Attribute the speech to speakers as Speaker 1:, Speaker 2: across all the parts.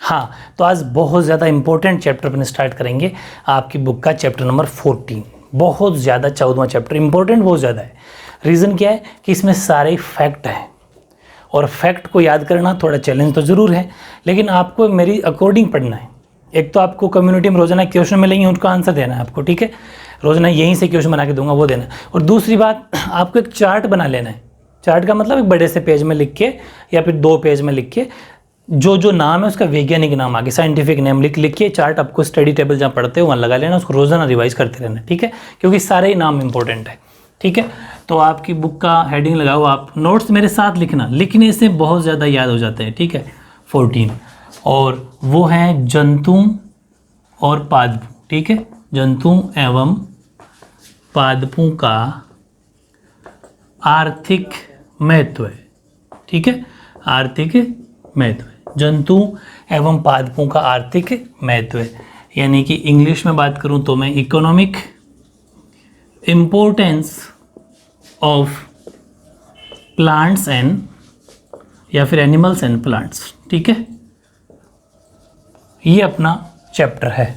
Speaker 1: हाँ, तो आज बहुत ज़्यादा इंपॉर्टेंट चैप्टर अपन स्टार्ट करेंगे आपकी बुक का, चैप्टर नंबर 14। बहुत ज़्यादा 14वां चैप्टर इंपॉर्टेंट बहुत ज़्यादा है। रीज़न क्या है कि इसमें सारे फैक्ट हैं, और फैक्ट को याद करना थोड़ा चैलेंज तो ज़रूर है, लेकिन आपको मेरी अकॉर्डिंग पढ़ना है। एक तो आपको कम्युनिटी में रोज़ाना क्वेश्चन मिलेंगे, उनका आंसर देना है आपको, ठीक है। रोज़ाना यहीं से क्वेश्चन बना के दूंगा, वो देना है। और दूसरी बात, आपको एक चार्ट बना लेना है। चार्ट का मतलब एक बड़े से पेज में लिख के या फिर 2 पेज में लिख के जो नाम है उसका वैज्ञानिक नाम आगे, साइंटिफिक नेम लिख के चार्ट आपको स्टडी टेबल जहाँ पढ़ते हो वहाँ लगा लेना, उसको रोज़ाना रिवाइज करते रहना, ठीक है, क्योंकि सारे ही नाम इंपॉर्टेंट है, ठीक है। तो आपकी बुक का हेडिंग लगाओ, आप नोट्स मेरे साथ लिखना, लिखने से बहुत ज़्यादा याद हो जाते हैं, ठीक है। 14 और वो है जंतु और पादप, ठीक है। जंतु एवं पादपों का आर्थिक महत्व है, ठीक है। आर्थिक महत्व है, जंतु एवं पादपों का आर्थिक महत्व है, यानी कि इंग्लिश में बात करूं तो मैं economic importance of plants and या फिर एनिमल्स एंड प्लांट्स, ठीक है। ये अपना चैप्टर है।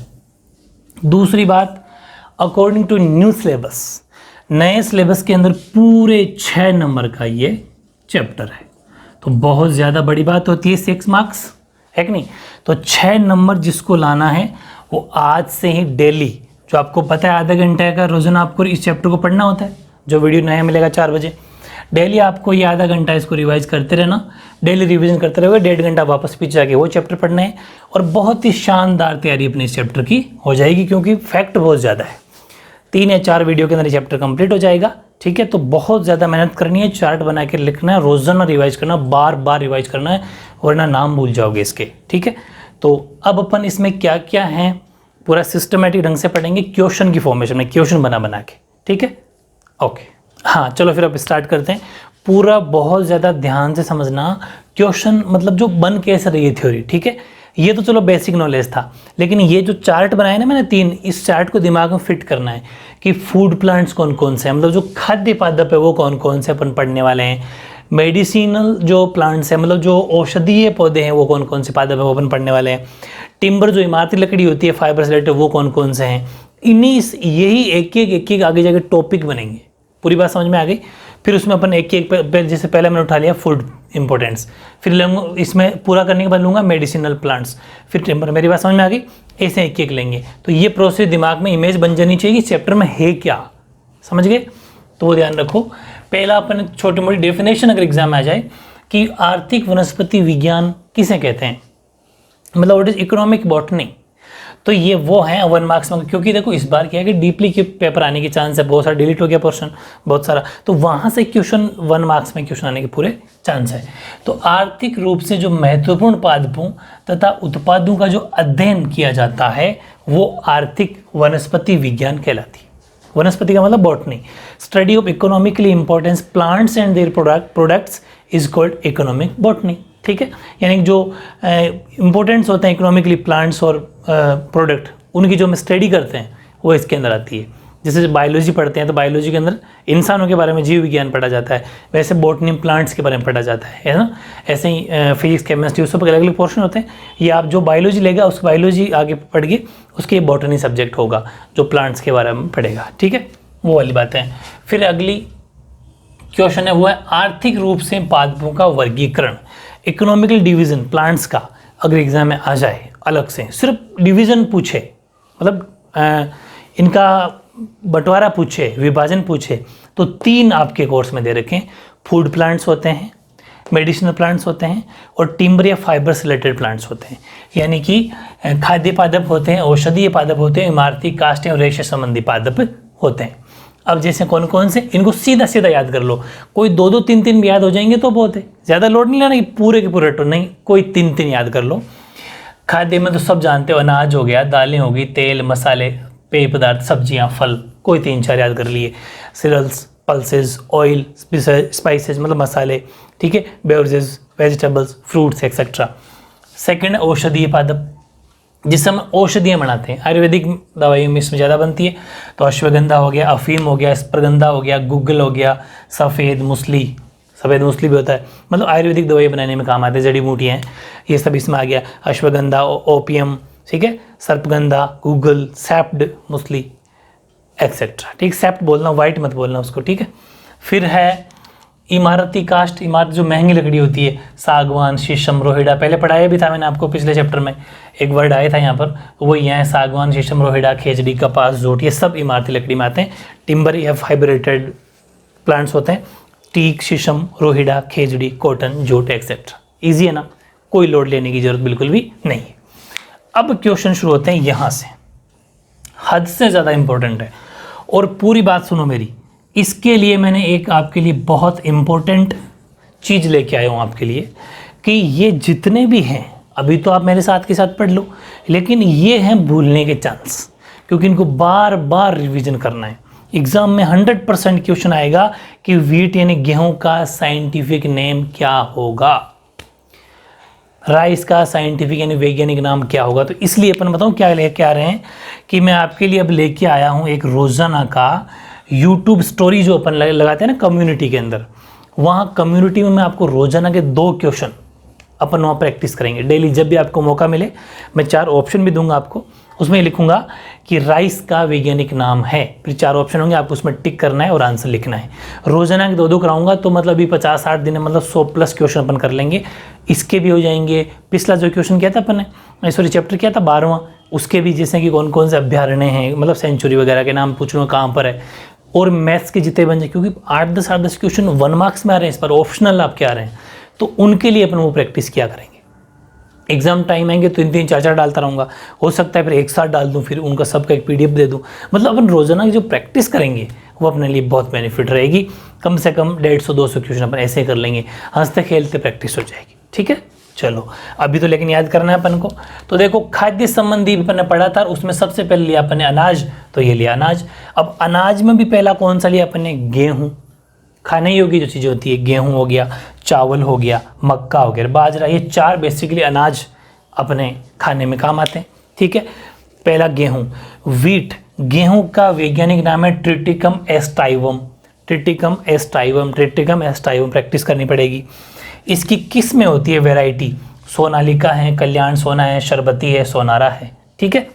Speaker 1: दूसरी बात, अकॉर्डिंग टू न्यू सिलेबस, नए सिलेबस के अंदर पूरे 6 नंबर का ये चैप्टर है, तो बहुत ज़्यादा बड़ी बात होती है, 6 मार्क्स है कि नहीं। तो 6 नंबर जिसको लाना है वो आज से ही डेली, जो आपको पता है आधा घंटे का रोजाना आपको इस चैप्टर को पढ़ना होता है, जो वीडियो नया मिलेगा 4 बजे, डेली आपको ये आधा घंटा इसको रिवाइज करते रहना, डेली रिवीजन करते रहोगे, 1.5 घंटा वापस पीछे जाके वो चैप्टर पढ़ना है, और बहुत ही शानदार तैयारी अपने इस चैप्टर की हो जाएगी, क्योंकि फैक्ट बहुत ज़्यादा है। 3 या 4 वीडियो के अंदर ये चैप्टर कंप्लीट हो जाएगा, ठीक है। तो बहुत ज़्यादा मेहनत करनी है, चार्ट बना के लिखना है, रोज़ाना रिवाइज करना, बार बार रिवाइज करना है, वरना नाम भूल जाओगे इसके, ठीक है। तो अब अपन इसमें क्या क्या है पूरा सिस्टमेटिक ढंग से पढ़ेंगे, क्वेश्चन की फॉर्मेशन में, क्वेश्चन बना के, ठीक है। ओके, हाँ चलो फिर अब स्टार्ट करते हैं। पूरा बहुत ज़्यादा ध्यान से समझना, क्वेश्चन मतलब जो बन कैसे रही है थ्योरी, ठीक है। ये तो चलो बेसिक नॉलेज था, लेकिन ये जो चार्ट बनाया ना मैंने 3, इस चार्ट को दिमाग में फिट करना है कि फूड प्लांट्स कौन कौन से हैं, मतलब जो खाद्य पादप है वो कौन कौन से अपन पढ़ने वाले हैं, मेडिसिनल जो प्लांट्स हैं, मतलब जो औषधीय पौधे हैं वो कौन कौन से पादप है वो अपन पढ़ने वाले हैं, टिम्बर जो इमारती लकड़ी होती है फाइबर से रिलेटेड वो कौन कौन से हैं, यही एक एक आगे जाके टॉपिक बनेंगे। पूरी बात समझ में आ गई। फिर उसमें अपन एक जैसे पहले मैंने उठा लिया फूड इंपॉर्टेंस, फिर लूँगा इसमें पूरा करने के बाद लूँगा मेडिसिनल प्लांट्स, फिर टिम्बर। मेरी बात समझ में आ गई, ऐसे एक लेंगे। तो ये प्रोसेस दिमाग में इमेज बन जानी चाहिए कि चैप्टर में है क्या, समझ गए। तो वो ध्यान रखो। पहला अपन छोटी मोटी डेफिनेशन अगर एग्जाम में आ जाए कि आर्थिक वनस्पति विज्ञान किसे कहते हैं, मतलब व्हाट इज इकोनॉमिक बॉटनी, तो ये वो है 1 मार्क्स में। क्योंकि देखो इस बार क्या है कि डीपली के पेपर आने की चांस है, बहुत सारा डिलीट हो गया पोर्शन बहुत सारा, तो वहाँ से क्वेश्चन 1 मार्क्स में क्वेश्चन आने के पूरे चांस है। तो आर्थिक रूप से जो महत्वपूर्ण पादपों तथा उत्पादों का जो अध्ययन किया जाता है वो आर्थिक वनस्पति विज्ञान कहलाती है। वनस्पति का मतलब botany. Study of economically importance plants and their products is called economic botany, ठीक है। यानी जो इंपॉर्टेंस होते हैं इकोनॉमिकली प्लांट्स और प्रोडक्ट, उनकी जो हम स्टडी करते हैं वो इसके अंदर आती है। जैसे बायोलॉजी पढ़ते हैं तो बायोलॉजी के अंदर इंसानों के बारे में जीव विज्ञान पढ़ा जाता है, वैसे बॉटनी प्लांट्स के बारे में पढ़ा जाता है ना। ऐसे ही फिजिक्स केमिस्ट्री उस सब अलग अलग पोर्शन होते हैं। ये आप जो बायोलॉजी लेगा उस बायोलॉजी आगे पढ़ के उसके बॉटनी सब्जेक्ट होगा जो प्लांट्स के बारे में पढ़ेगा, ठीक है, वो वाली बात है। फिर अगली क्वेश्चन है वो है आर्थिक रूप से पादपों का वर्गीकरण, इकोनॉमिकल डिवीजन प्लांट्स का। अगर एग्जाम में आ जाए अलग से सिर्फ डिवीजन पूछे, मतलब इनका बंटवारा पूछे, विभाजन पूछे, तो 3 आपके कोर्स में दे रखें। फूड प्लांट्स होते हैं, मेडिसिनल प्लांट्स होते हैं, और टिम्बर या फाइबर से रिलेटेड प्लांट्स होते हैं। यानी कि खाद्य पादप होते हैं, औषधीय पादप होते हैं, इमारती काष्ठ और रेशे संबंधी पादप होते हैं। अब जैसे कौन कौन से, इनको सीधा सीधा याद कर लो। कोई 2-2, 3-3 भी याद हो जाएंगे तो बहुत है, ज़्यादा लोड नहीं लेना कि पूरे के पूरे तो नहीं, कोई 3-3 याद कर लो। खाद्य में तो सब जानते हो, अनाज हो गया, दालें होगी, तेल मसाले, पेय पदार्थ, सब्जियां, फल, कोई 3-4 याद कर लिए। सीरियल्स, पल्सेस, ऑयल, स्पाइसेस मतलब मसाले, ठीक है, beverages, vegetables, fruits etcetera. Second औषधीय पादप, जिससे हम औषधियाँ बनाते हैं, आयुर्वेदिक दवाइयों में इसमें ज़्यादा बनती है। तो अश्वगंधा हो गया, अफीम हो गया, स्प्रगंधा हो गया, गुग्गल हो गया, सफ़ेद, मूसली, सफ़ेद मूसली भी होता है, मतलब आयुर्वेदिक दवाई बनाने में काम आते हैं, जड़ी बूटियाँ हैं, ये सब इसमें आ गया। अश्वगंधा, ओपियम, ठीक है, सर्पगंधा, गूगल, सैप्ड मूसली एक्सेट्रा, ठीक। सैप्ड बोलना, वाइट मत बोलना उसको, ठीक है। फिर है इमारती काष्ठ, इमारत जो महंगी लकड़ी होती है, सागवान, शीशम, रोहिड़ा, पहले पढ़ाया भी था मैंने आपको पिछले चैप्टर में, एक वर्ड आया था यहाँ पर, वो ये है सागवान, शीशम, रोहिड़ा, खेजड़ी, कपास, जोट, ये सब इमारती लकड़ी में आते हैं। टिम्बर या फाइब्रेटेड प्लांट्स होते हैं, टीक, शीशम, रोहिड़ा, खेजड़ी, कॉटन, जोट एक्सेट्रा। ईजी है ना, कोई लोड लेने की जरूरत बिल्कुल भी नहीं है। अब क्वेश्चन शुरू होते हैं यहाँ से, हद से ज़्यादा इंपॉर्टेंट है, और पूरी बात सुनो मेरी। इसके लिए मैंने एक आपके लिए बहुत इम्पोर्टेंट चीज़ लेके आया हूँ आपके लिए, कि ये जितने भी हैं, अभी तो आप मेरे साथ के साथ पढ़ लो, लेकिन ये हैं भूलने के चांस, क्योंकि इनको बार बार रिवीजन करना है। एग्ज़ाम में 100% क्वेश्चन आएगा कि वीट यानी गेहूं का साइंटिफिक नेम क्या होगा, राइस का साइंटिफिक यानी वैज्ञानिक नाम क्या होगा। तो इसलिए अपन बताऊँ क्या लेके आ रहे हैं, कि मैं आपके लिए अब लेके आया हूँ एक रोज़ाना का यूट्यूब स्टोरी जो अपन लगाते हैं ना कम्युनिटी के अंदर, वहाँ कम्युनिटी में मैं आपको रोज़ाना के 2 क्वेश्चन अपन वहाँ प्रैक्टिस करेंगे डेली। जब भी आपको मौका मिले मैं 4 ऑप्शन भी दूंगा आपको, उसमें लिखूंगा कि राइस का वैज्ञानिक नाम है, फिर 4 ऑप्शन होंगे, आपको उसमें टिक करना है और आंसर लिखना है। रोज़ाना के 2-2 कराऊंगा, तो मतलब अभी 50-60 दिन है, मतलब 100+ क्वेश्चन अपन कर लेंगे, इसके भी हो जाएंगे। पिछला जो क्वेश्चन किया था अपन ने, सॉरी चैप्टर किया था 12वां, उसके भी जैसे कि कौन कौन से अभ्यारण्य हैं, मतलब सेंचुरी वगैरह के नाम पूछ लूँगा कहाँ पर है, और मैथ्स के जितने बन जाए, क्योंकि 8-10 क्वेश्चन 1 मार्क्स में आ रहे हैं, इस पर ऑप्शनल आपके आ रहे हैं, तो उनके लिए अपन वो प्रैक्टिस किया करेंगे। एग्जाम टाइम आएंगे तो 3-3 4-4 डालता रहूँगा, हो सकता है फिर एक साथ डाल दूँ, फिर उनका सबका एक PDF दे दूँ। मतलब अपन रोज़ाना की जो प्रैक्टिस करेंगे वो अपने लिए बहुत बेनिफिट रहेगी। कम से कम 150-200 क्वेश्चन अपन ऐसे ही कर लेंगे, हंसते खेलते प्रैक्टिस हो जाएगी, ठीक है। चलो अभी तो लेकिन याद करना है अपन को। तो देखो खाद्य संबंधी अपन ने पढ़ा था, उसमें सबसे पहले लिया अपन ने अनाज, तो ये लिया अनाज। अब अनाज में भी पहला कौन सा लिया अपन ने, गेहूँ, खाने योग्य जो चीज़ें होती है, गेहूँ हो गया, चावल हो गया, मक्का हो गया, बाजरा, ये 4 बेसिकली अनाज अपने खाने में काम आते हैं, ठीक है। पहला गेहूँ, वीट, गेहूँ का वैज्ञानिक नाम है ट्रिटिकम एस्टाइवम, ट्रिटिकम एस्टाइवम, ट्रिटिकम एस्टाइवम प्रैक्टिस करनी पड़ेगी। इसकी किस्में होती है, वैरायटी, सोनालिका है, कल्याण सोना है, शरबती है, सोनारा है, ठीक है।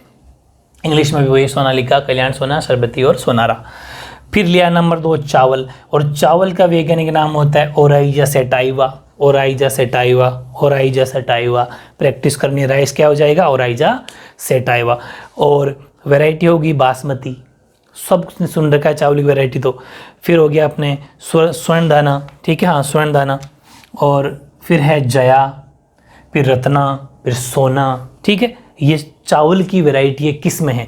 Speaker 1: इंग्लिश में भी वही सोनालिका, कल्याण सोना, शरबती और सोनारा। फिर लिया नंबर 2 चावल, और चावल का वैज्ञानिक नाम होता है Oryza sativa, Oryza sativa, Oryza sativa practice करनी है। राइस क्या हो जाएगा, ओराइजा सेटाइवा। और वैरायटी होगी बासमती, सब सुन रखा है चावल की वैरायटी। तो फिर हो गया अपने स्वर्ण दाना, ठीक है, हाँ स्वर्ण दाना, और फिर है जया, फिर रत्ना, फिर सोना, ठीक है। ये चावल की वैरायटी है, किस्में हैं।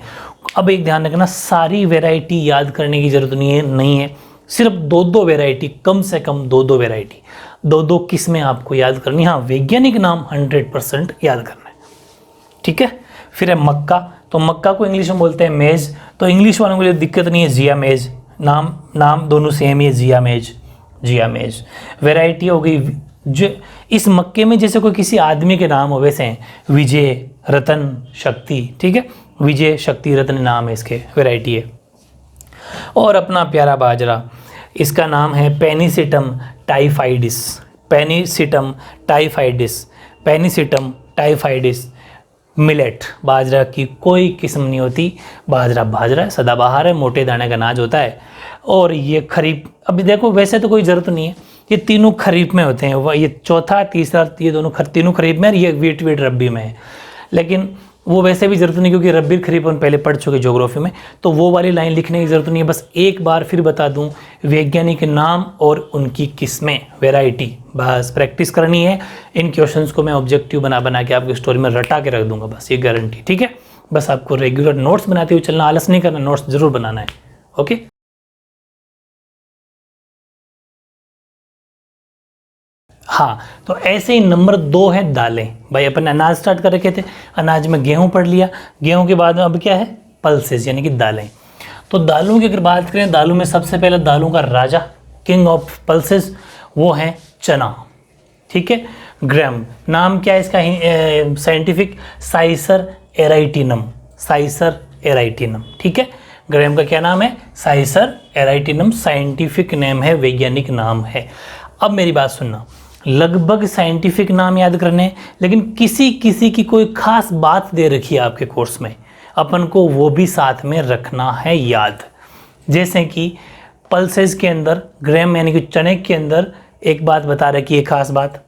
Speaker 1: अब एक ध्यान रखना, सारी वैरायटी याद करने की जरूरत नहीं है, सिर्फ 2-2 वैरायटी, कम से कम 2-2 वैरायटी, 2-2 किस्में आपको याद करनी। हाँ वैज्ञानिक नाम 100% याद करना है, ठीक है। फिर है मक्का, तो मक्का को इंग्लिश में बोलते हैं मेज, तो इंग्लिश वालों के लिए दिक्कत नहीं है, जिया मेज, नाम दोनों सेम ही है, जिया मेज, जिया मेज। वैरायटी हो गई, जो इस मक्के में जैसे कोई किसी आदमी के नाम हो वैसे हैं, विजय, रतन, शक्ति, ठीक है, विजय, शक्ति, रत्न नाम है इसके, वैरायटी है। और अपना प्यारा बाजरा, इसका नाम है पेनिसिटम टाइफाइडिस, पेनिसिटम टाइफाइडिस, पेनिसिटम टाइफाइडिस। मिलेट, बाजरा की कोई किस्म नहीं होती, बाजरा बाजरा है, सदाबहार है, मोटे दाने का अनाज होता है। और ये खरीफ, अभी देखो वैसे तो कोई ज़रूरत नहीं है, ये तीनों खरीफ में होते हैं, वह ये चौथा तीसरा ये तीनों खरीफ में, ये वीट रब्बी में है। लेकिन वो वैसे भी ज़रूरत नहीं, क्योंकि रब्बी खरीफ हम पहले पढ़ चुके ज्योग्राफी में, तो वो वाली लाइन लिखने की ज़रूरत नहीं है। बस एक बार फिर बता दूं, वैज्ञानिक नाम और उनकी किस्में, वैरायटी, बस प्रैक्टिस करनी है। इन क्वेश्चंस को मैं ऑब्जेक्टिव बना के आपकी स्टोरी में रटा के रख दूंगा, बस ये गारंटी, ठीक है। बस आपको रेगुलर नोट्स बनाते हुए चलना, आलस नहीं करना, नोट्स जरूर बनाना है, ओके। हाँ, तो ऐसे ही नंबर 2 है दालें। भाई अपन अनाज स्टार्ट कर रखे थे, अनाज में गेहूं पढ़ लिया, गेहूं के बाद में अब क्या है, पल्सेस यानी कि दालें। तो दालों की अगर बात करें, दालों में सबसे पहले दालों का राजा, किंग ऑफ पल्सेस, वो है चना, ठीक है। ग्राम, नाम क्या है इसका साइंटिफिक, साइसर एराइटिनम, साइसर एराइटिनम, ठीक है। ग्राम का क्या नाम है, साइसर एराइटिनम, साइंटिफिक नेम है, वैज्ञानिक नाम है। अब मेरी बात सुनना, लगभग साइंटिफिक नाम याद करने हैं, लेकिन किसी किसी की कोई खास बात दे रखी है आपके कोर्स में, अपन को वो भी साथ में रखना है याद। जैसे कि पल्सेस के अंदर ग्राम यानी कि चने के अंदर एक बात बता रखी है खास बात,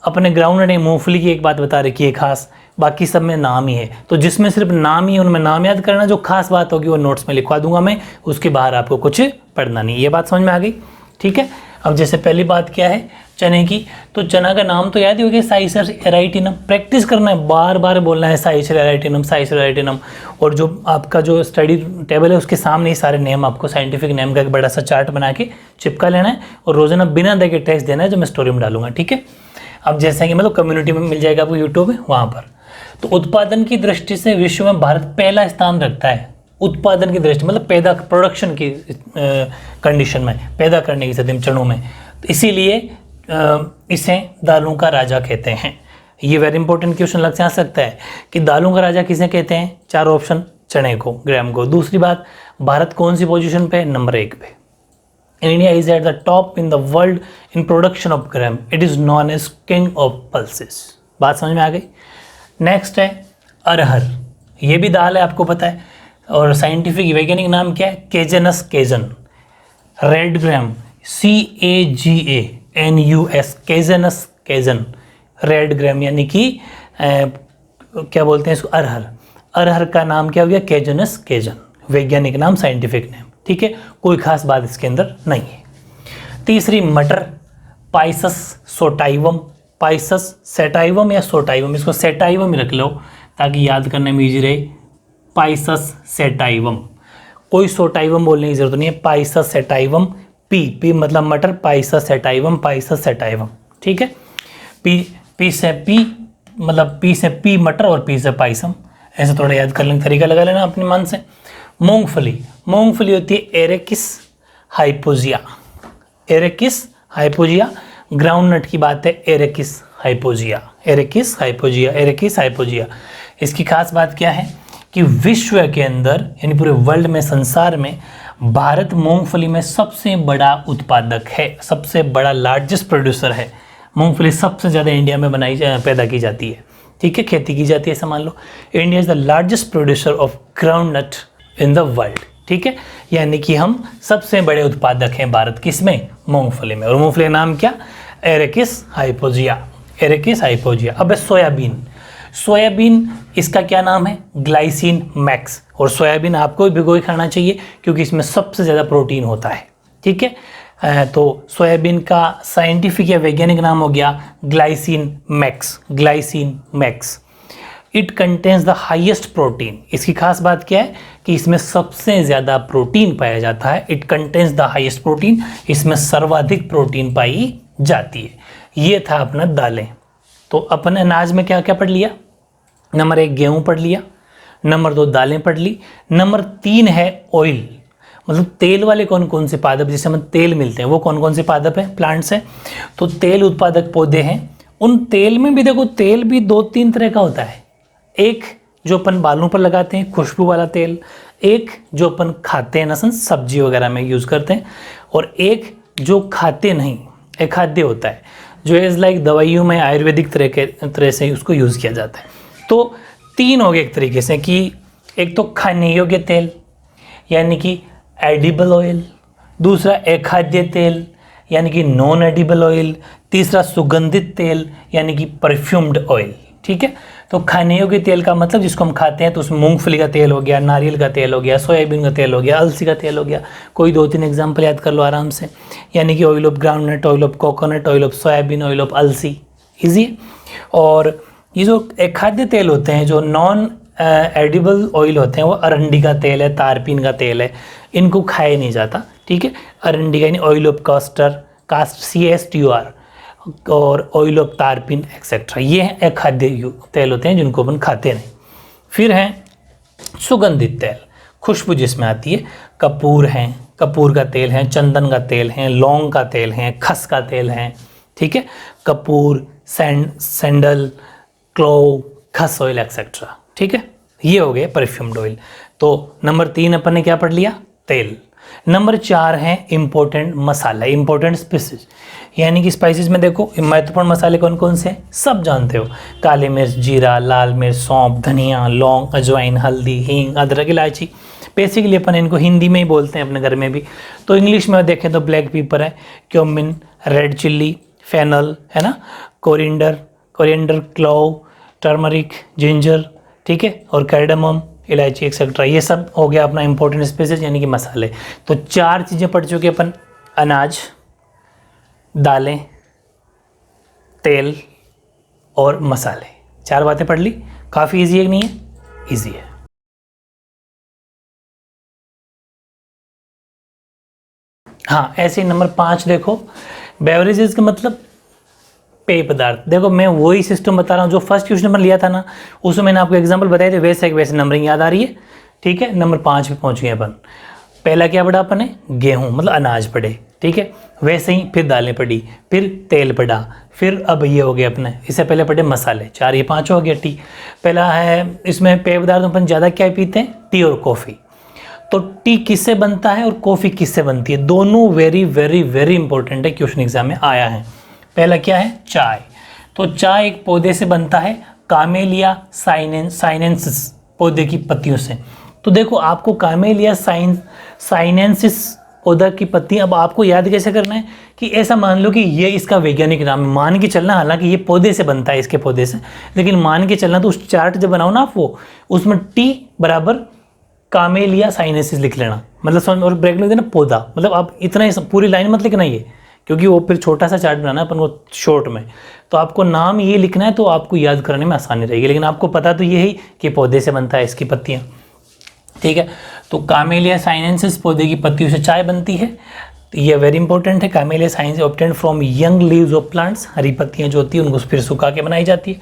Speaker 1: अपने ग्राउंड ने मूंगफली की एक बात बता रखी है खास, बाकी सब में नाम ही है। तो जिसमें सिर्फ नाम ही है उनमें नाम याद करना, जो खास बात होगी वो नोट्स में लिखवा दूंगा मैं, उसके बाहर आपको कुछ पढ़ना नहीं। ये बात समझ में आ गई, ठीक है। अब जैसे पहली बात क्या है चने की, तो चना का नाम तो याद ही हो गया, साइचर एराइटिनम। प्रैक्टिस करना है, बार बार बोलना है साइचर एराइटिनम, साइचर एराइटिनम। और जो आपका जो स्टडी टेबल है उसके सामने ही सारे नेम, आपको साइंटिफिक नेम का एक बड़ा सा चार्ट बना के चिपका लेना है और रोजाना बिना देखे टेस्ट देना है, जो मैं स्टोरी में डालूंगा, ठीक है। अब जैसे कि मतलब कम्युनिटी में मिल जाएगा आपको यूट्यूब में, वहाँ पर। तो उत्पादन की दृष्टि से विश्व में भारत पहला स्थान रखता है, उत्पादन की दृष्टि मतलब पैदा प्रोडक्शन की कंडीशन में, पैदा करने की स्थिति में चनों में। तो इसीलिए इसे दालों का राजा कहते हैं। ये वेरी इंपॉर्टेंट क्वेश्चन लग जा सकता है कि दालों का राजा किसे कहते हैं, चार ऑप्शन, चने को, ग्राम को। दूसरी बात, भारत कौन सी पोजीशन पे, नंबर 1 पे। India is at the top in the world in production of gram. It is known as king of pulses. बात समझ में आ गई। नेक्स्ट है अरहर, ये भी दाल है आपको पता है, और साइंटिफिक वैज्ञानिक नाम क्या है, केजनस केजन। रेड ग्राम, CAGANUS, केजनस केजन, रेड ग्राम यानी कि क्या बोलते हैं इसको, अरहर। अरहर का नाम क्या हो गया, केजनस केजन, वैज्ञानिक नाम, साइंटिफिक नेम, ठीक है। कोई खास बात इसके अंदर नहीं है। तीसरी मटर, पाइसस सोटाइवम, पाइसस सेटाइवम या सोटाइवम, इसको सेटाइवम ही रख लो ताकि याद करने में इजी रहे। पाइसस सेटाइवम, कोई सोटाइवम बोलने की जरूरत नहीं है, पाइसस सेटाइवम। पी मतलब मटर, पाइसस सेटाइवम, पाइसस सेटाइवम, ठीक है। पी से पी मतलब पी से पी मटर और पी से पाइसम, ऐसे थोड़ा याद कर लेंगे, तरीका लगा लेना अपने मन से। मूंगफली, मूंगफली होती है एरेकिस हाइपोजिया, एरेकिस हाइपोजिया। ग्राउंडनट की बात है, एरेकिस हाइपोजिया, एरेकिस हाइपोजिया, एरेकिस हाइपोजिया। इसकी खास बात क्या है कि विश्व के अंदर यानी पूरे वर्ल्ड में, संसार में, भारत मूंगफली में सबसे बड़ा उत्पादक है, सबसे बड़ा लार्जेस्ट प्रोड्यूसर है। मूंगफली सबसे ज़्यादा इंडिया में पैदा की जाती है, ठीक है, खेती की जाती है, ऐसा मान लो। India is the largest producer of groundnut in the world, ठीक है। यानी कि हम सबसे बड़े उत्पादक हैं भारत किसमें, मूंगफली में। और मूंगफली का नाम क्या, एरेकिस हाइपोजिया, एरेकिस हाइपोजिया। अब सोयाबीन, सोयाबीन इसका क्या नाम है, ग्लाइसिन मैक्स। और सोयाबीन आपको भी भिगो के खाना चाहिए क्योंकि इसमें सबसे ज़्यादा प्रोटीन होता है, ठीक है। तो सोयाबीन का साइंटिफिक या वैज्ञानिक नाम हो गया glycine max, glycine max. It contains the highest protein, इसकी खास बात क्या है कि इसमें सबसे ज़्यादा प्रोटीन पाया जाता है। It contains the highest protein, इसमें सर्वाधिक प्रोटीन पाई जाती है। ये था अपना दालें। तो अपन अनाज में क्या क्या पढ़ लिया, नंबर 1 गेहूँ पढ़ लिया, नंबर 2 दालें पढ़ ली, नंबर 3 है ऑयल, मतलब तेल वाले कौन कौन से पादप, जिससे हमें तेल मिलते हैं, वो कौन कौन से पादप हैं, प्लांट्स हैं। तो तेल उत्पादक पौधे हैं। उन तेल में भी देखो, तेल भी 2-3 तरह का होता है। एक जो अपन बालों पर लगाते हैं, खुशबू वाला तेल, एक जो अपन खाते हैं, नसन सब्जी वगैरह में यूज़ करते हैं, और एक जो खाते नहीं, एक खाद्य होता है, जो इज़ लाइक दवाइयों में आयुर्वेदिक तरह से उसको यूज़ किया जाता है। तो 3 हो गए एक तरीके से, कि एक तो खाने योग्य तेल यानी कि एडिबल ऑयल, दूसरा अखाद्य तेल यानी कि नॉन एडिबल ऑयल, तीसरा सुगंधित तेल यानी कि परफ्यूम्ड ऑयल, ठीक है। तो खाने योग्य तेल का मतलब जिसको हम खाते हैं, तो उसमें मूंगफली का तेल हो गया, नारियल का तेल हो गया, सोयाबीन का तेल हो गया, अलसी का तेल हो गया। कोई 2-3 एग्जाम्पल याद कर लो आराम से, यानी कि oil of groundnut, oil of coconut, oil of soybean, oil of अलसी, ईजी। और ये जो खाद्य तेल होते हैं, जो नॉन एडिबल ऑयल होते हैं, वो अरंडी का तेल है, तारपीन का तेल है, इनको खाया नहीं जाता, ठीक है। अरंडी का यानी ऑयल ऑफ कास्टर, CASTUR, और ऑयल ऑफ तारपीन एक्सेट्रा, ये हैं अखाद्य तेल होते हैं जिनको अपन खाते नहीं। फिर हैं सुगंधित तेल, खुशबू जिसमें आती है, कपूर हैं, कपूर का तेल है, चंदन का तेल है, लौंग का तेल है, खस का तेल है, ठीक है। कपूर, सैंडल, क्लोव, खस ऑयल एक्सेट्रा, ठीक है। ये हो गए परफ्यूम्ड ऑयल। तो नंबर 3 अपन ने क्या पढ़ लिया, तेल। नंबर 4 है इंपॉर्टेंट मसाला, इंपॉर्टेंट स्पाइसेस, यानी कि स्पाइसेस में देखो महत्वपूर्ण मसाले कौन कौन से हैं सब जानते हो, काली मिर्च, जीरा, लाल मिर्च, सौंफ, धनिया, लौंग, अजवाइन, हल्दी, हींग, अदरक, इलायची। बेसिकली अपन इनको हिंदी में ही बोलते हैं अपने घर में भी, तो इंग्लिश में देखें तो ब्लैक पेपर है, क्यूमिन, रेड चिल्ली, फेनल है ना, कोरिएंडर, क्लोव, टर्मरिक, जिंजर, ठीक है, और कार्डेमम, इलायची एक्सेट्रा। ये सब हो गया अपना इंपॉर्टेंट स्पाइसेस यानी कि मसाले। तो 4 चीज़ें पढ़ चुके अपन, अनाज, दालें, तेल और मसाले, 4 बातें पढ़ ली। काफ़ी इजी है कि नहीं है? इजी है। हाँ, ऐसे ही नंबर 5 देखो, बेवरेजेस का मतलब पेय पदार्थ। देखो मैं वही सिस्टम बता रहा हूँ जो फर्स्ट क्वेश्चन नंबर लिया था ना, उसमें मैंने आपको एग्जांपल बताए थे, वैसे नंबरिंग याद आ रही है, ठीक है। नंबर 5 पे पहुँच गए अपन। पहला क्या पढ़ा अपन ने? गेहूँ मतलब अनाज पढ़े, ठीक है। वैसे ही फिर दालें पढ़ी, फिर तेल पढ़ा, फिर अब ये हो गया अपने, इससे पहले पढ़े मसाले, 4 ये 5 हो गया। टी पहला है, इसमें पेय पदार्थ अपन ज़्यादा क्या पीते हैं? टी और कॉफ़ी। तो टी किससे बनता है और कॉफ़ी किससे बनती है? दोनों वेरी वेरी वेरी इंपॉर्टेंट है, क्वेश्चन एग्जाम में आया है। पहला क्या है? चाय। तो चाय एक पौधे से बनता है, कामेलिया साइनेंसिस पौधे की पत्तियों से। तो देखो आपको कामेलिया साइनेंसिस पौधा की पत्ती, अब आपको याद कैसे करना है कि ऐसा मान लो कि ये इसका वैज्ञानिक नाम है, मान के चलना, हालांकि ये पौधे से बनता है, इसके पौधे से, लेकिन मान के चलना। तो उस चार्ट जब बनाओ ना आप, वो उसमें टी बराबर कामेलिया साइनेंसिस लिख लेना, मतलब समझ, और ब्रेक लिख देना पौधा, मतलब आप इतना ही पूरी लाइन मत लिखना ये, क्योंकि वो फिर छोटा सा चार्ट बनाना है अपन को शॉर्ट में, तो आपको नाम ये लिखना है, तो आपको याद करने में आसानी रहेगी। लेकिन आपको पता तो ये ही कि पौधे से बनता है इसकी पत्तियाँ, ठीक है। तो कामेलिया साइनेंसिस पौधे की पत्तियों से चाय बनती है, तो ये वेरी इंपॉर्टेंट है। Camellia sinensis obtained from young leaves of plants, हरी पत्तियाँ जो होती हैं उनको फिर सुखा के बनाई जाती है।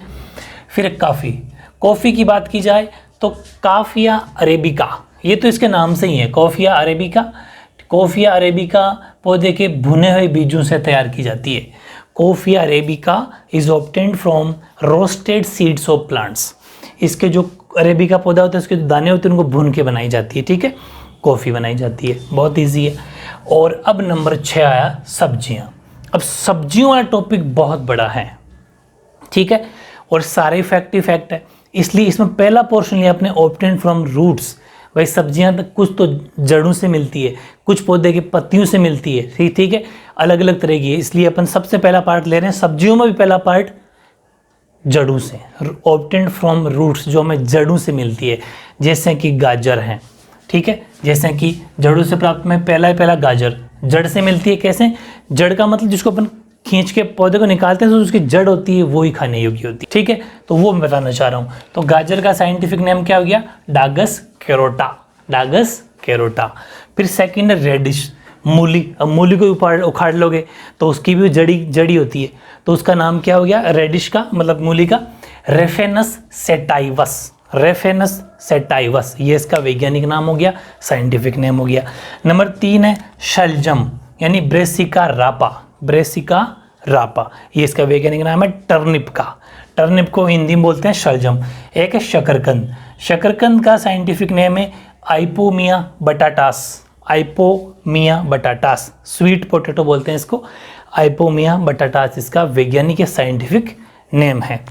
Speaker 1: फिर कॉफ़ी की बात की जाए तो काफिया अरेबिका, ये तो इसके नाम से ही है, कॉफिया अरेबिका पौधे के भुने हुए बीजों से तैयार की जाती है। Coffea arabica is obtained from roasted seeds of plants, इसके जो अरेबिका पौधा होता है उसके जो दाने होते हैं उनको भून के बनाई जाती है, ठीक है, कॉफ़ी बनाई जाती है, बहुत ईजी है। और अब नंबर 6 आया सब्जियां। अब सब्जियों वाला टॉपिक बहुत बड़ा है, ठीक है, और सारे फैक्ट ही फैक्ट है, इसलिए इसमें पहला पोर्शन लिया अपने ऑब्टेन्ड फ्रॉम रूट्स। भाई सब्जियां तो कुछ तो जड़ों से मिलती है, कुछ पौधे की पत्तियों से मिलती है, ठीक है, अलग अलग तरह की है, इसलिए अपन सबसे पहला पार्ट ले रहे हैं। सब्जियों में भी पहला पार्ट जड़ों से, ऑब्टेन्ड फ्रॉम रूट्स, जो हमें जड़ों से मिलती है, जैसे कि गाजर है, ठीक है, जैसे कि जड़ों से प्राप्त में पहला गाजर जड़ से मिलती है। कैसे? जड़ का मतलब जिसको अपन खींच के पौधे को निकालते हैं तो उसकी जड़ होती है, वो ही खाने योग्य होती है, ठीक है, तो वो मैं बताना चाह रहा हूँ। तो गाजर का साइंटिफिक नेम क्या हो गया? डागस कैरोटा। फिर सेकंड है रेडिश, मूली। अब मूली को उखाड़ लोगे तो उसकी भी जड़ी होती है, तो उसका नाम क्या हो गया? रेडिश का मतलब मूली का रेफेनस सेटाइवस, ये इसका वैज्ञानिक नाम हो गया, साइंटिफिक नेम हो गया। नंबर 3 है शलजम, यानी ब्रेसिका रापा, ये इसका वैज्ञानिक नाम है। टर्निप को हिंदी में बोलते हैं शलजम। एक है शकरकंद का साइंटिफिक नेम है आइपोमिया बटाटास, स्वीट पोटैटो बोलते हैं इसको, आइपोमिया बटाटास इसका वैज्ञानिक या साइंटिफिक नेम है।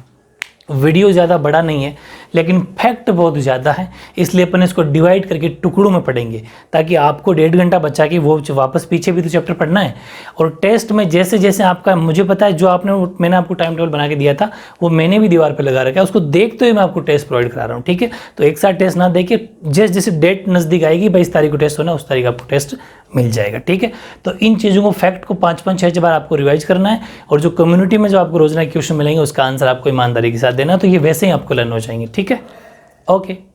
Speaker 1: वीडियो ज़्यादा बड़ा नहीं है लेकिन फैक्ट बहुत ज़्यादा है, इसलिए अपन इसको डिवाइड करके टुकड़ों में पढ़ेंगे, ताकि आपको 1.5 घंटा बचा के वो वापस पीछे भी तो चैप्टर पढ़ना है। और टेस्ट में जैसे जैसे आपका, मुझे पता है जो मैंने आपको टाइम टेबल बना के दिया था वो मैंने भी दीवार पर लगा रखा है, उसको देखते हुए मैं आपको टेस्ट प्रोवाइड करा रहा हूँ, ठीक है। तो एक साथ टेस्ट ना देखिए, जैसे जैसे डेट नज़दीक आएगी भाई इस तारीख को टेस्ट होना, उस तारीख आपको टेस्ट मिल जाएगा, ठीक है। तो इन चीज़ों को, फैक्ट को 5-5-6 बार आपको रिवाइज करना है, और जो कम्युनिटी में जो आपको रोजाना क्वेश्चन मिलेंगे उसका आंसर आपको ईमानदारी के साथ देना, तो ये वैसे ही आपको लर्न हो जाएंगे, ठीक है। ओके।